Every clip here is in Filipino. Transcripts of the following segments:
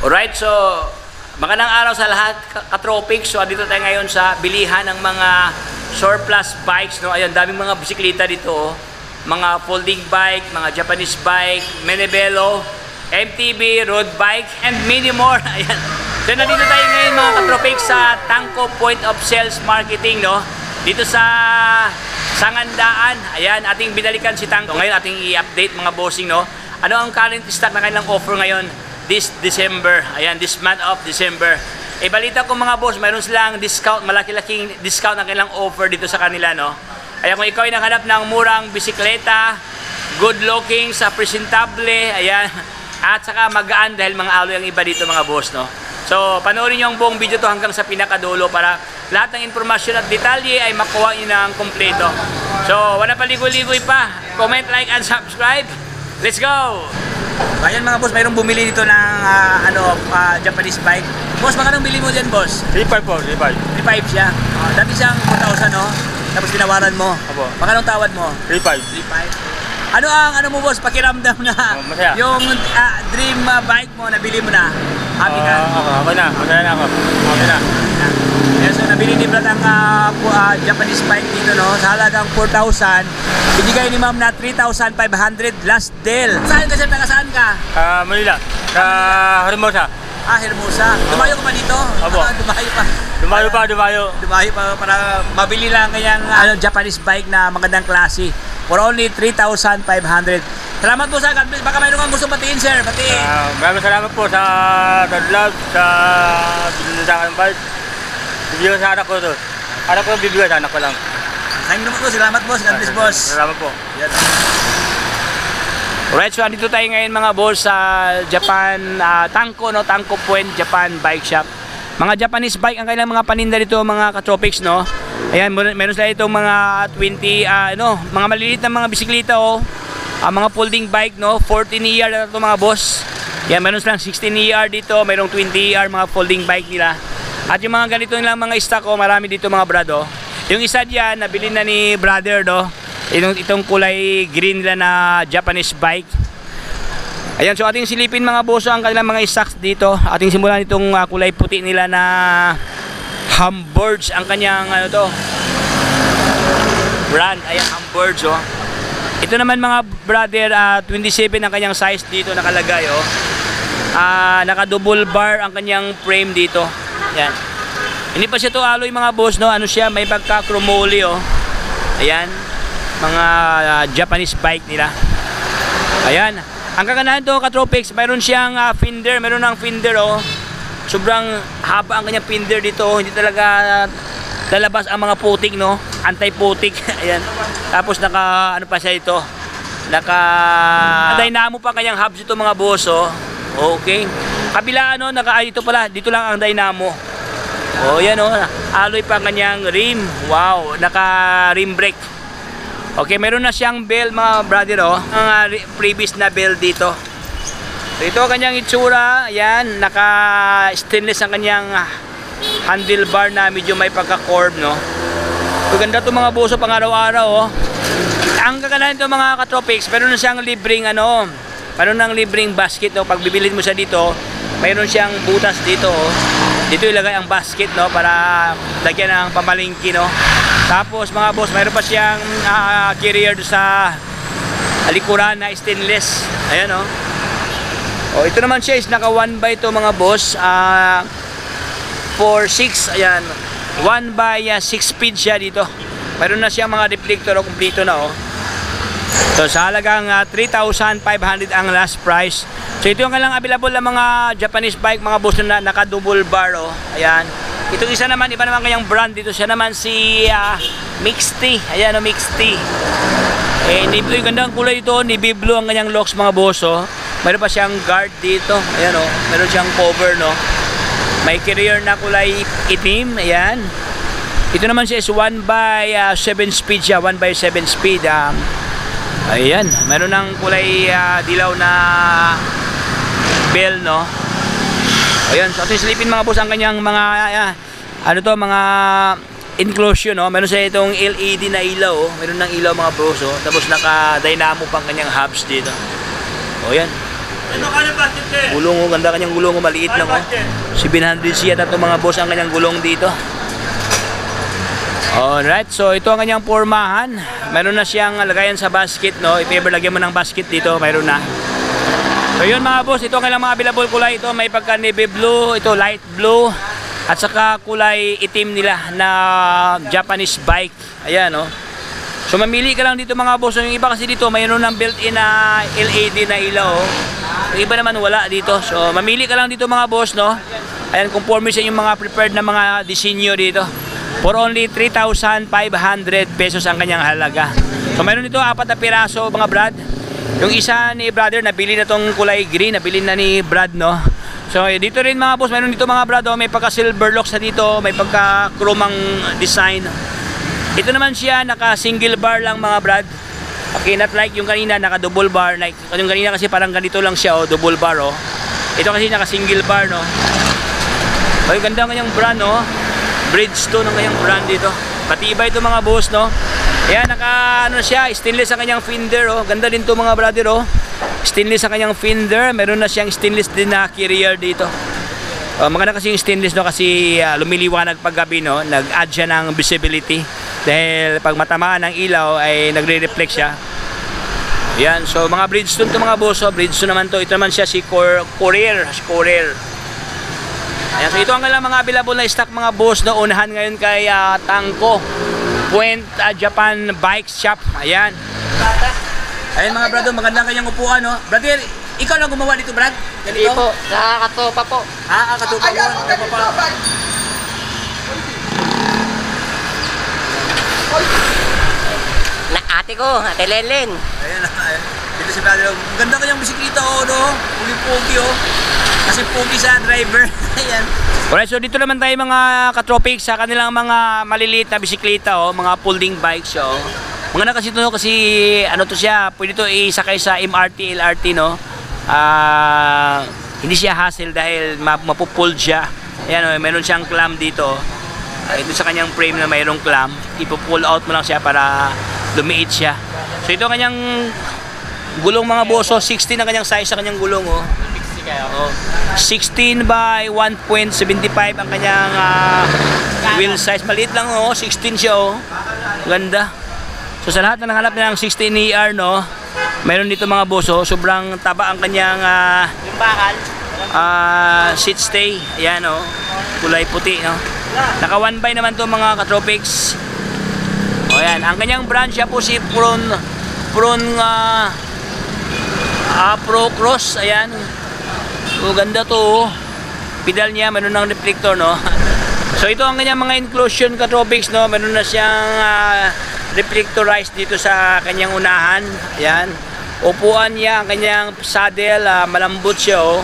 Alright, so magandang araw sa lahat, ka-tropics. So dito tayo ngayon sa bilihan ng mga surplus bikes, no? Ayun, daming mga bisikleta dito, oh. Mga folding bike, mga Japanese bike, Menevelo, MTB, road bike, and many more. Ayan. So nandito tayo ngayon mga ka-tropics sa Tangko Point of Sales Marketing, no? Dito sa Sangandaan. Ayan, ating binalikan si Tangko. Ngayon ating i-update mga bossing, no? Ano ang current stock na kanilang offer ngayon this December? Ayan, this month of December. Eh, balita ko mga boss, mayroon silang discount, malaki-laking discount na kanilang offer dito sa kanila, no? Kaya kung ikaw ay naghanap ng murang bisikleta, good looking, sa presentable, ayan, at saka magaan dahil mga alloy ang iba dito mga boss, no? So, panoorin nyo ang buong video to hanggang sa pinakadulo para lahat ng informasyon at detalye ay makuha nyo ng kompleto. So, wala paligoy-ligoy pa. Comment, like, and subscribe. Let's go! Ayan mga boss, mayroong bumili dito ng Japanese bike. Boss, magkano bili mo dyan, boss? 3.5 po, 3.5. 3.5 siya. Dati siyang 4,000, no? Tapos tinawaran mo. Opo. Magkano tawad mo? 3.5. 3.5. Ano mo, boss, pakiramdam na masaya. yung dream bike mo, nabili mo na? Happy ka? Okay na, masaya na ako. Okay na. Ayan, so nabili ni Brad ang Japanese bike dito, no? Sa halagang 4,000. Binigay ni ma'am na 3,500 last deal. Saan ka siya? Taga saan ka? Manila. Sa Hermosa. Hermosa. Dumayo ka pa dito? Opo. Dumayo pa. Dumayo pa para mabili lang kanyang Japanese bike na magandang klase. For only 3,500. Salamat po sa God bless. Baka mayroon kang gusto batiin, sir. Batiin. Maraming salamat po sa Tadlog, sa Binundakan Bike. Bibigyan sa anak ko to. Anak ko bibigyan sa anak ko lang. Thank you po. Salamat boss. God bless, boss. Salamat po. Yan. Alright, so andito tayo ngayon mga boss sa Japan, Tangko, no? Tangko Point, Japan Bike Shop. Mga Japanese bike ang kailang mga paninda dito, mga ka-tropics, no? Ayan, meron sila itong mga 20, mga maliliit na mga bisikleta, oh. Mga folding bike, no? 14 ER na ito mga boss. Yan, meron silang 16 ER dito, mayroong 20 ER mga folding bike nila. At yung mga ganito nilang mga stock, oh, marami dito mga brad, oh. Yung isa diyan, nabili na ni brother, no? Itong kulay green nila na Japanese bike. Ayan, so ating silipin mga boso ang kanilang mga stocks dito. Ating simulan itong kulay puti nila na Humburge ang kanyang brand. Ayan, Humburge, oh. Ito naman mga brother, 27 ang kanyang size dito nakalagay, oh. Naka double bar ang kanyang frame dito. Ayan. Hindi pa siya to alloy mga boss, no? Ano siya, may pagka-chromole, oh. Ayan, mga Japanese bike nila. Ayan. Ang kaganahan to, ka-tropics, mayroon siyang fender, mayroon ng fender, oh. Sobrang haba ang kanyang fender dito, oh. Hindi talaga lalabas ang mga putik, no? Anti-putik. Ayan. Tapos naka pa siya ito. Dynamo pa kanyang hubs ito mga boss, oh. Okay. Kabila dito pala, dito lang ang dynamo. Oh, yan, oh. Alloy pa kanyang rim. Wow, naka rim brake. Okay, meron na siyang bell mga brother, oh. Ang previous na bell dito. So, ito ang kanyang itsura. Ayan, naka stainless ang kanyang handlebar na medyo may pagka-curve, no. Maganda to mga boso pang araw-araw, oh. Ang kaganahan ito mga ka-tropics, meron na siyang libreng meron ng libreng basket, no. Pag bibilhin mo siya dito, mayroon siyang butas dito, oh. Dito ilagay ang basket, no, para lagyan ng pamalingki, no. Tapos mga boss, mayroon pa siyang carrier sa likuran na stainless. Ayan, oh. Oh, ito naman siya is naka 1x2 mga boss. 4-6, ayan. 1x6 speed siya dito. Mayroon na siyang mga reflector, oh, kumpleto na, oh. So sa halagang 3,500 ang last price. So ito yung kailang available na mga Japanese bike mga boss na naka double bar, oh. Ayan. Itong isa naman, iba naman kanyang brand dito. Siya naman si Mixty. Ayan, oh, Mixty. Navy blue, yung gandang kulay dito. Navy blue ang kanyang locks mga boss, oh. Mayroon pa siyang guard dito. Ayan, oh. Meron siyang cover, no. May carrier na kulay itim. Ayan. Ito naman siya is 1x7 speed siya. 1x7 speed. Ayan. Meron ng kulay dilaw na bell, no. Ayan, so ating silipin mga boss ang kanyang mga mga inclusion, no? Meron siya itong LED na ilaw, oh. Meron ng ilaw mga boss, oh. Tapos naka-dynamo pang kanyang hubs dito. O yan. Ito kanya basket eh. Gulong oh, ganda kanyang gulong oh, maliit lang oh. 700 siya na itong mga boss ang kanyang gulong dito. Alright, so ito ang kanyang pormahan. Meron na siyang lagayan sa basket, no? If ever lagyan mo ng basket dito, mayroon na. So yun mga boss, ito ang kailang mga available kulay. Ito may pagka navy blue, ito light blue, at saka kulay itim nila na Japanese bike. Ayan, no? So mamili ka lang dito mga boss. Yung iba kasi dito mayroon ng built-in na LED na ilaw. Yung iba naman wala dito. So mamili ka lang dito mga boss, no? Ayan, conforme sa yung mga prepared na mga disenyo dito. For only 3,500 pesos ang kanyang halaga. So mayroon dito 4 na piraso mga brad. Yung isa ni brother nabili na tong kulay green, nabili na ni Brad, no? So dito rin mga boss, mayroon dito mga brad, oh, may pagka silver locks sa dito, may pagka chromang design. Ito naman siya, naka single bar lang mga brad. Okay, not like yung kanina, naka double bar. Like, yung kanina kasi parang ganito lang siya, oh, double bar, oh. Ito kasi naka single bar, no. Ay, ganda ng kanyang brand, no. Bridgestone ang kanyang brand dito. Matibay ito mga boss, no. Ayan, naka ano siya, stainless ang kanyang fender, oh. Ganda din to mga brother, oh. Stainless ang kanyang fender. Meron na siyang stainless din na carrier dito. Maganda kasi yung stainless, no, kasi lumiliwanag pag gabi, no. Nag-add siya ng visibility. Dahil pag matamaan ng ilaw ay nagre-reflect siya. Yan, so mga Bridgestone to mga boss, oh. Bridgestone naman to. Ito naman siya si Courier. Ayan, so ito ang kailang mga available na stock mga boss, no. Unahan ngayon kay Tangko Point Japan Bike Shop. Ayan. Ayan mga brado, magandang kanyang upuan, no. Brother, ikaw lang gumawa dito, Brad? Hindi po, nakakatopa po. Katupa mo. Na ate ko, ate Lelen. Ayan, dito si brother. Maganda kanyang bisikleta, oh, no. Pugi-pugi, oh. Kasi pugi sa driver. Ayan. Alright, so dito naman tayo mga katropics sa kanilang mga maliliit na bisikleta, oh, mga folding bikes, oh. Maganda kasi ito, no, kasi ano to siya, pwede ito isakay sa MRT, LRT, no. Hindi siya hassle dahil mapupulled siya. Ayan, oh, meron siyang clamp dito. Ito sa kanyang frame na mayroong clamp, ipo-pull out mo lang siya para lumiit siya. So ito ang kanyang gulong mga boso, 16 ang kanyang size sa kanyang gulong, oh. 16 by 1.75 ang kanyang wheel size. Maliit lang, oh, 16 siya, oh. Ganda. So sa lahat na nanghanap ng 16ER, no, mayroon dito mga boso, sobrang taba ang kanyang Yung bakal. seat stay. Ayan, oh, kulay puti, no. Naka 1x naman to mga katropics. O yan, ang kanyang brand siya po si Pro Cross. Ayan. So ganda to, oh. Pedal niya, meron ng reflector, no. So ito ang kanyang mga inclusion katropics, no. Meron na siyang reflectorized dito sa kanyang unahan. Ayan. Upuan niya, ang kanyang saddle, malambot siya, oh.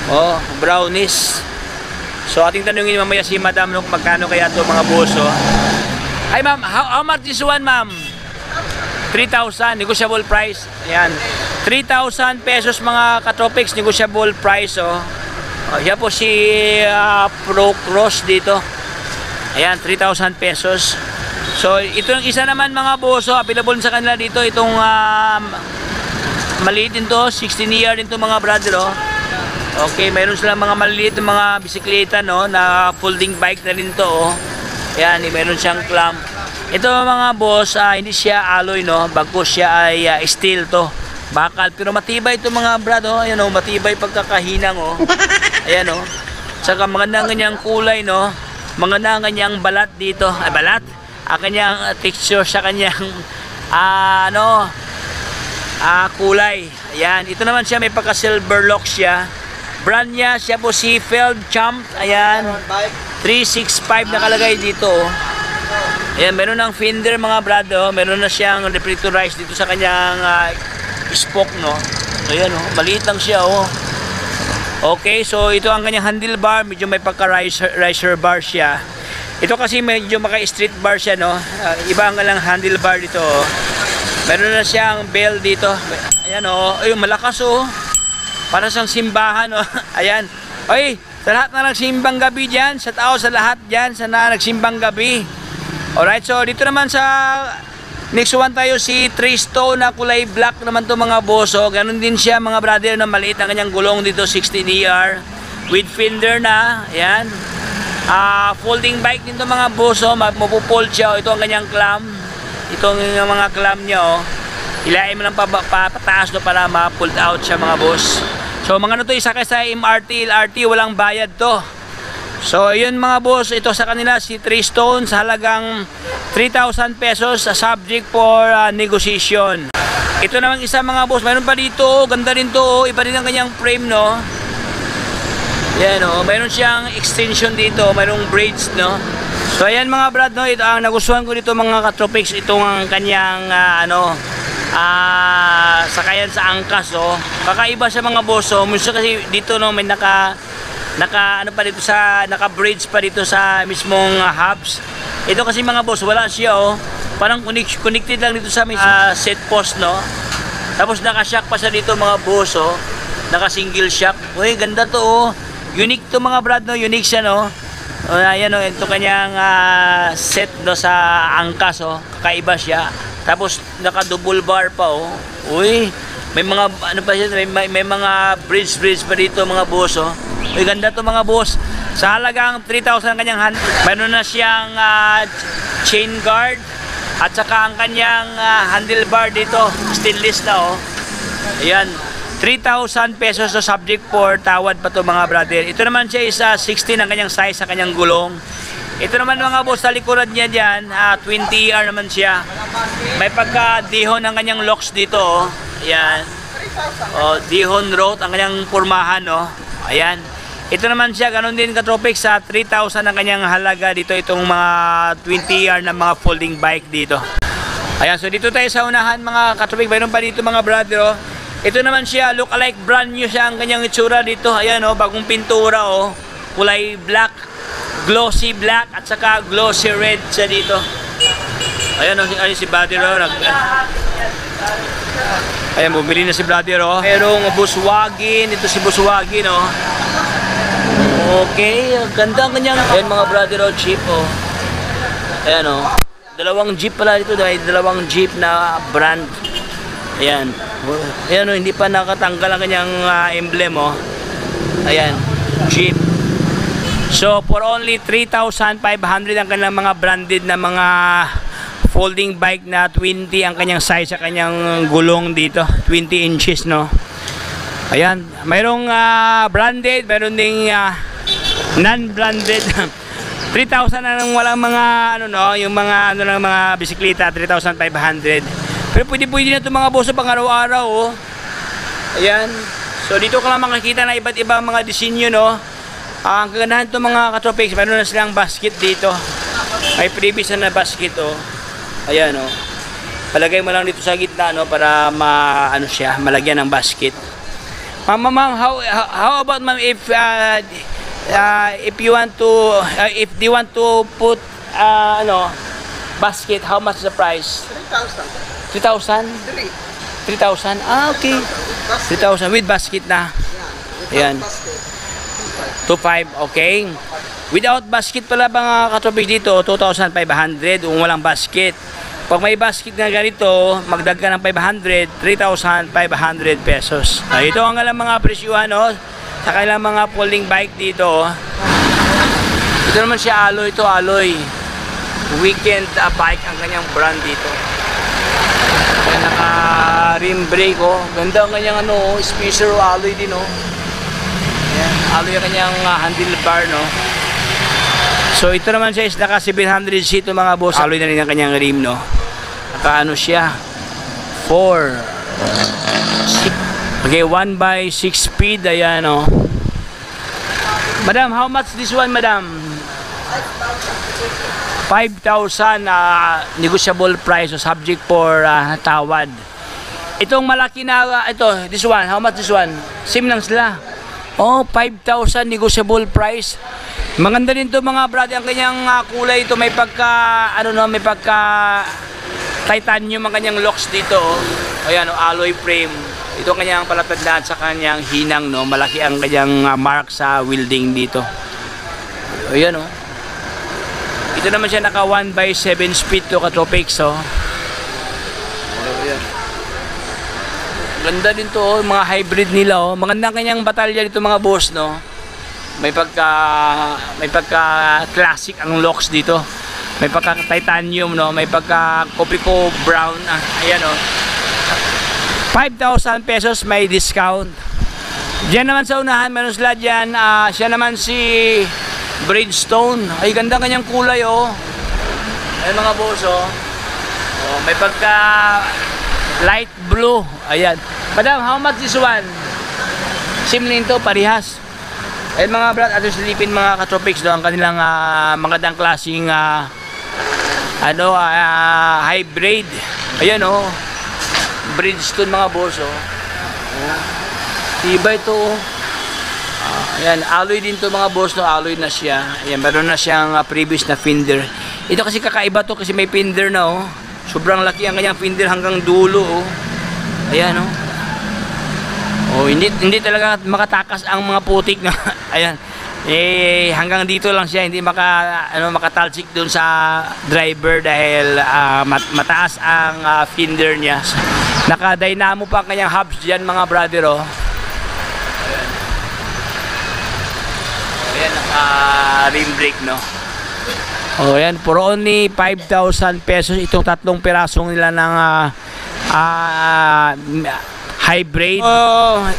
Oh, brownish. So ating tanungin mamaya si Madam, no, magkano kaya to mga boso. Ay ma'am, how much this one, ma'am? 3,000, negotiable price. Ayan. 3,000 pesos mga katropics, negotiable price, oh. Yan po si Pro Cross dito. Ayan, 3,000 pesos. So ito yung isa naman mga boso, available sa kanila dito. Itong maliit din to, 16ER din to mga brother, oh. Okay, mayroon silang mga maliliit na mga bisikleta, no, na folding bike na rin to, oh. Ayan, mayroon siyang clamp. Ito mga boss, hindi siya alloy, no, bagkus siya ay steel to, bakal, pero matibay ito mga brad, oh. Ayan, oh, matibay pagkakahinang, oh. Ayan, oh. Saka maganda ang kanyang kulay, no, maganda ang kanyang balat dito, balat, ang kanyang texture sa kanyang kulay. Ayan, ito naman siya, may pagka silver lock siya. Brand niya, siya po si Feld Champ. Ayan, 365 nakalagay dito, oh. Ayan, meron ng fender mga brad, oh. Meron na siyang reflectorized dito sa kanyang spoke, no. So ayan, oh, maliit lang siya, oh. Okay, so ito ang kanyang handlebar, medyo may pagka riser bar siya. Ito kasi medyo maka-street bar siya, no. Iba ang lang handlebar dito, oh. Meron na siyang bell dito. Ayan, oh. Ayun, malakas, oh. Para siyang simbahan, oh. Ayan. Oy, sa lahat na nagsimbang gabi dyan, sa tao, sa lahat dyan, sa na nagsimbang gabi. Alright, so dito naman sa Next one tayo si Tristone na kulay black naman to mga boss. So, ganun din siya mga brother na maliit ang kanyang gulong dito 16ER with fender na. Ayan. Folding bike din to mga boss. So, mapupold siya. Ito ang kanyang clamp. Ito ang mga clamp niya. Oh. Ilain mo lang pataas no, para ma-pulled out siya mga boss. So, mga ano to, isa sa MRT, LRT, walang bayad to. So, yun mga boss, ito sa kanila si Tristone sa halagang 3,000 pesos sa subject for negotiation. Ito namang isa mga boss, mayroon pa dito, ganda rin to, iba rin ang kanyang frame no. Yan o, mayroon siyang extension dito, mayroong braids no. So ayan mga brad no, ito ang nagustuhan ko dito mga katropics, itong ang kanyang sakayan sa angkas oh. Kakaiba sa mga boss oh, minsan kasi dito no may naka braids pa dito sa mismong hubs. Ito kasi mga boss wala siya oh. Parang connected lang dito sa may set post no. Tapos naka-shock pa siya dito mga boss oh. Naka-single shock. Uy, ganda to oh. Unique to mga brad no, unique siya no. Ayan oh, ito kanyang set no sa angkas oh. Kakaiba siya. Tapos naka-double bar pa oh. Uy, may mga ano pa siya, may mga bridge pa dito mga boss oh. Uy, ganda to mga boss. Sa halagang 3,000 kanyang hand. Mayroon na siyang chain guard at saka ang kanyang handlebar dito, stainless na oh. Ayan, 3,000 pesos na subject for tawad pa to mga brother. Ito naman siya is 16 ang kanyang size sa kanyang gulong. Ito naman mga boss, sa likuran niya dyan, 20ER naman siya. May pagka-dihon ang kanyang locks dito oh. Ayan. Oh, dihon road ang kanyang pormahan oh. Ayan. Ito naman siya, ganun din katropics sa 3,000 ang kanyang halaga dito, itong mga 20ER na mga folding bike dito. Ayan, so dito tayo sa unahan mga katropics, mayroon pa dito mga brother oh. Ito naman siya, look alike brand new siya ang kanyang itsura dito. Ayan oh, bagong pintura oh. Kulay black, glossy black at saka glossy red siya dito. Ayan oh, si brother oh. Ayan, bumili na si brother oh. Merong Volkswagen, ito si Volkswagen oh. Okay, ganda ang kanyang. Ayan mga brother oh, jeep oh. Ayan oh. Dalawang jeep pala dito, dahil dalawang jeep na brand. Ayan. Ayan oh, hindi pa nakatanggal ang kanyang emblem oh. Ayan, jeep. So for only 3,500 ang kanyang mga branded na mga folding bike na 20 ang kanyang size sa kanyang gulong dito, 20 inches no. Ayan, mayroong branded, mayroon ding non-branded. 3,000 na lang walang mga ano no, yung mga ano lang mga bisikleta, 3,500. Pero pwede na ito mga boss pang araw-araw oh. Ayan. So dito ka lang makikita na iba't ibang mga disenyo no. Ang kagandahan ito mga katropics, mayroon na silang basket dito. May previous na basket oh. Ayan oh. Palagay mo lang dito sa gitna no para ano siya, malagyan ng basket. Ma'am, how about ma'am if you want to if they want to put basket, how much the price? 3,000. 3,000? Ah, okay. 3,000 with basket na. Ayan. 2,500, okay. Without basket pala mga katropics dito, 2,500 kung walang basket. Pag may basket na ganito, magdag ka ng 500, 3,500 pesos. Ito ang kanilang mga presyuhan no, sa kanilang mga folding bike dito. Ito naman siya alloy, ito alloy. Weekend bike ang kanyang brand dito. Kaya naka rim brake oh. Ganda ang kanyang ano, spacer alloy din oh. Ayan, alloy ang kanyang handlebar no. So ito naman siya is naka 700cc mga boss. Alloy na rin ang kanyang rim no. Naka ano siya 4 6. Okay, 1/6 speed. Ayan oh. Madam, how much this one madam? 5,000 negotiable price o subject for tawad. Itong malaki na ito, this one, how much this one? Same lang sila. Oh, 5,000 negotiable price. Maganda din to mga brother, ang kanyang kulay ito may pagka may pagka titanium ang kanyang locks dito oh. Ayan oh, alloy frame. Ito ang kanyang palatandaan sa kanyang hinang no, malaki ang kanyang mark sa welding dito. Ayan oh. Ito naman siya naka 1/7 speed to katropics oh. Ganda din to, oh, mga hybrid nila, oh. Magandang kanyang batalya dito mga boss, no. May pagka classic ang locks dito. May pagka titanium, no. May pagka copico brown. Ayan, oh. 5,000 pesos may discount. Diyan naman sa unahan, meron sila dyan. Siya naman si Bridgestone. Ay, ganda kanyang kulay, oh. Ayan mga boss, oh. Oh, may pagka light blue. Ayan. Madam, how much this one? Same din to, parehas. Ayan mga brad, ato silipin mga katropics do, ang kanilang magandang klaseng hybrid. Ayan, oh. Bridgestone mga boss, oh. Oh. Tibay ito, oh. Ayan, alloy din to mga boss, no. Alloy na siya. Ayan, meron na siyang previous na fender. Ito kasi kakaiba to kasi may fender na, oh. Sobrang laki ang kanyang fender hanggang dulo, oh. Ayan, oh. Oh, hindi talaga makatakas ang mga putik na. Ayan. Hanggang dito lang siya, hindi makatalsik doon sa driver dahil mataas ang fender niya. Naka-dynamo pa ang kanyang hubs diyan mga brother, oh. Ayan, naka-rim brake, no. Oh, yan, for only 5,000 pesos itong tatlong pirasong nila ng hybrid.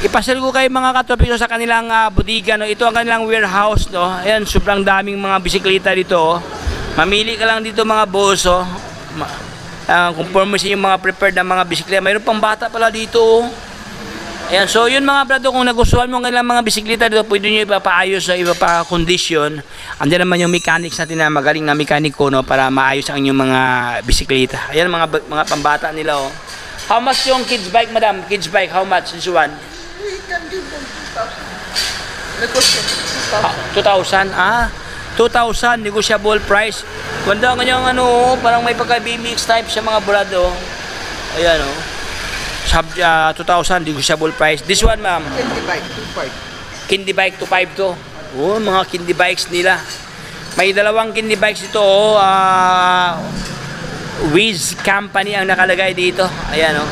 Ipasal ko kayo mga katropiko sa kanilang bodega, no. Ito ang kanilang warehouse, no. Ayan, sobrang daming mga bisikleta dito, oh. Mamili ka lang dito mga boss, oh. Conforme sa yung mga prepared na mga bisikleta. Mayroon pang bata pala dito, oh. Ayan, so yun mga brado, kung nagustuhan mo ang kanilang mga bisikleta dito, pwede nyo ipapaayos sa iba pa kondisyon. Andiyan naman yung mechanics natin na magaling na mekaniko, no, para maayos ang inyong mga bisikleta. Ayan mga pambata nila, oh. How much yung kids bike, madam? Kids bike, how much this one? We can give them 2,000. Negotiable. 2,000. 2,000 negotiable price. Ganda ang kanyang parang may pagka BMX type siya mga brado. Ayan, oh. 2,000 negotiable price. This one, ma'am? Candy bike, 2,500. Candy bike, 2,500 to. Oh, mga candy bikes nila. May dalawang candy bikes ito, oh. Wiz Company ang nakalagay dito. Ayan, oh.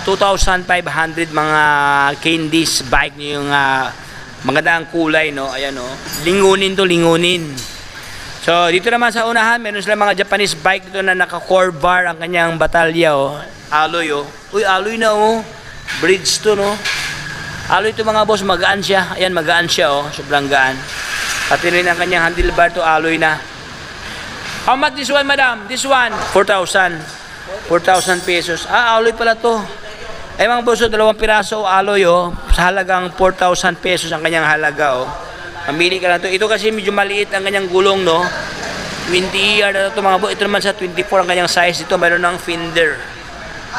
2,500 mga candies bike niyo, yung magandang kulay, no. Ayan, oh. Lingunin to, lingunin. So, dito naman sa unahan, meron sila mga Japanese bike dito na naka-core bar ang kanyang batalya, oh. Alloy, oh. Uy, alloy na, oh. Bridgestone, oh. Alloy ito mga boss, magaan siya. Ayan, magaan siya, oh. Sobrang gaan. Pati rin ang kanyang handlebar to, alloy na. How much this one, madam? This one? 4,000. 4,000 pesos. Alloy pala to. Ay mga boss, dalawang piraso alloy, oh. Sa halagang 4,000 pesos ang kanyang halaga, oh. Mamili ka lang to. Ito kasi medyo maliit ang kanyang gulong, no. 20 ER na to mga boss. Ito naman sa 24 ang kanyang size. Ito mayroon ng fender.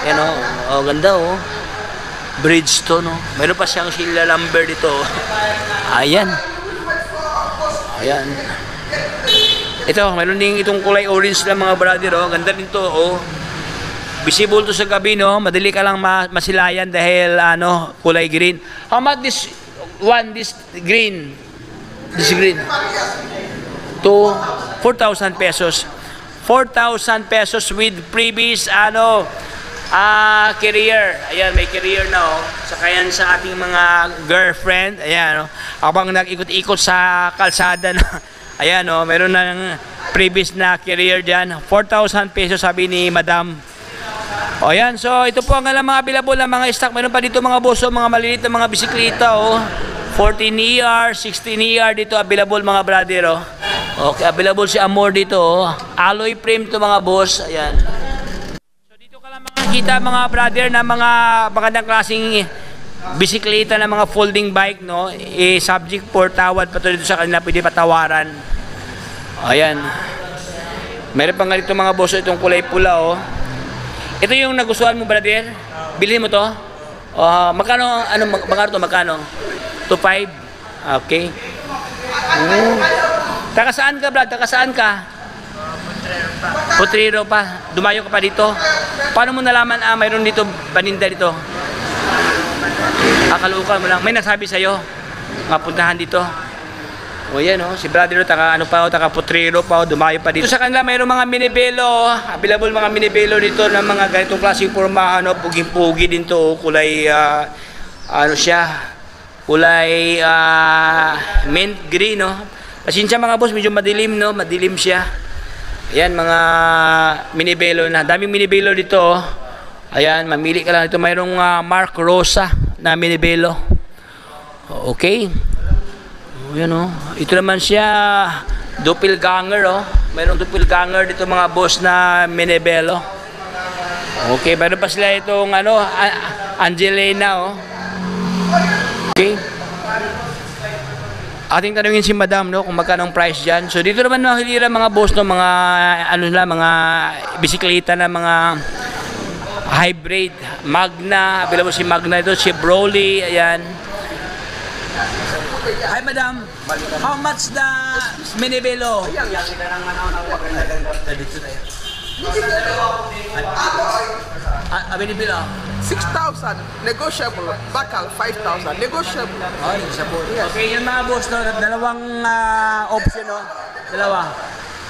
Ayan, oh. Oh, ganda, oh. Bridgestone, oh. Mayroon pa siyang Sheila Lumber dito, oh. Ayan. Ayan. Ito, mayroon din itong kulay orange na mga brother, oh. Ganda din to, oh. Visible to sa gabi, no. Madali ka lang masilayan dahil kulay green. How much this one, this green? This green? To 4,000 pesos. 4,000 pesos with previous career. Ayan, may career na, oh. Saka yan sa ating mga girlfriend. Ayan, oh. Habang nag-ikot-ikot sa kalsada na. Ayan, oh, meron ng previous na career dyan. 4,000 pesos sabi ni madam. O yan, so ito po ang mga available na mga stock. Meron pa dito mga boso, mga maliliit na mga bisikleta, oh. 14 ER, 16 ER dito available mga brother, oh. Okay, available si Amor dito, oh. Alloy frame to mga boss. Ayan. So dito ka lang makikita mga brother na mga magandang klaseng bisikleta na mga folding bike, no. Subject for tawad pa to dito sa kanila, pwede patawaran. Ayan. Meron pa nga dito mga boss, itong kulay pula, oh. Ito yung nagustuhan mo, brother? Bilhin mo to? Magkano, magkano to? Magkano? 2,500? Okay. Taka saan ka, brad? Taka saan ka? Potrero pa. Dumayo ka pa dito. Paano mo nalaman, mayroon dito, paninda dito? Akalukan mo lang. May nasabi sa'yo? Mapuntahan dito? O yan o, si brother taka ano pa o, taka Potrero pa o, dumayo pa dito. Sa kanila mayroong mga minibelo, available mga minibelo dito ng mga ganitong klaseng pormahan o, puging-pugi din to, kulay ano siya, kulay mint green no. Pasensya mga boss, medyo madilim no, madilim siya. Ayan mga minibelo na, daming minibelo dito oh. Ayan, mamili ka lang dito, mayroong Mark Rosa na minibelo. Okay. Ayan o. Ito naman siya, doppelganger o. Mayroong doppelganger dito mga boss na minibelo. Okay, mayroon pa sila itong ano, Angelina o. Okay. Ating tanungin si Madam no kung magkano ang price diyan. So dito naman mahilira mga boss no, mga ano nila, mga bisikleta na mga hybrid, Magna, available si Magna ito, si Broly, ayan. Hi Madam, how much the minibelo? Dito tayo. Minibelo? 6,000. Negotiable. Bakal, 5,000. Negotiable. Oh, negotiable. Okay, yung mga boss, no, dalawang option, no? Dalawa.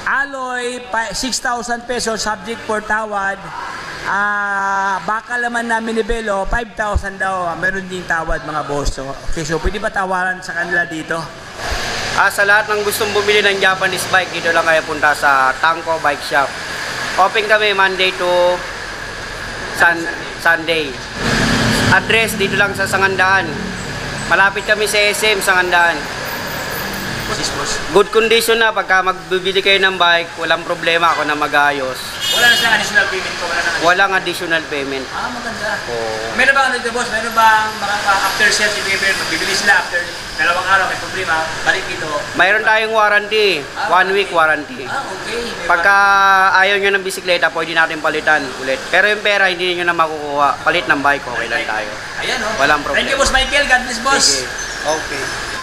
Alloy, 6,000 pesos, subject for tawad. Bakal naman na minibelo, 5,000 daw. Meron din tawad mga boss. So, okay, so pwede ba tawaran sa kanila dito? Sa lahat ng gustong bumili ng Japanese bike, dito lang kayo punta sa Tangko Bike Shop. Open kami Monday to Sunday. Address dito lang sa Sangandaan. Malapit kami sa SM Sangandaan. Good condition na, pagka magbibili kayo ng bike, walang problema, ako na mag-ayos. Wala na siyang additional payment ko? Walang additional payment. Maganda. Oo. Meron ba ano dito boss? Meron bang mga after sales if ever magbibili sila after dalawang araw may problema, balik dito? Mayroon tayong warranty, 1 week warranty. Okay. Pagka ayaw nyo ng bisikleta, pwede natin palitan ulit. Pero yung pera, hindi nyo na makukuha. Palit ng bike, okay lang tayo. Ayan o. Walang problema. Thank you boss Michael, God bless boss. Sige. Okay.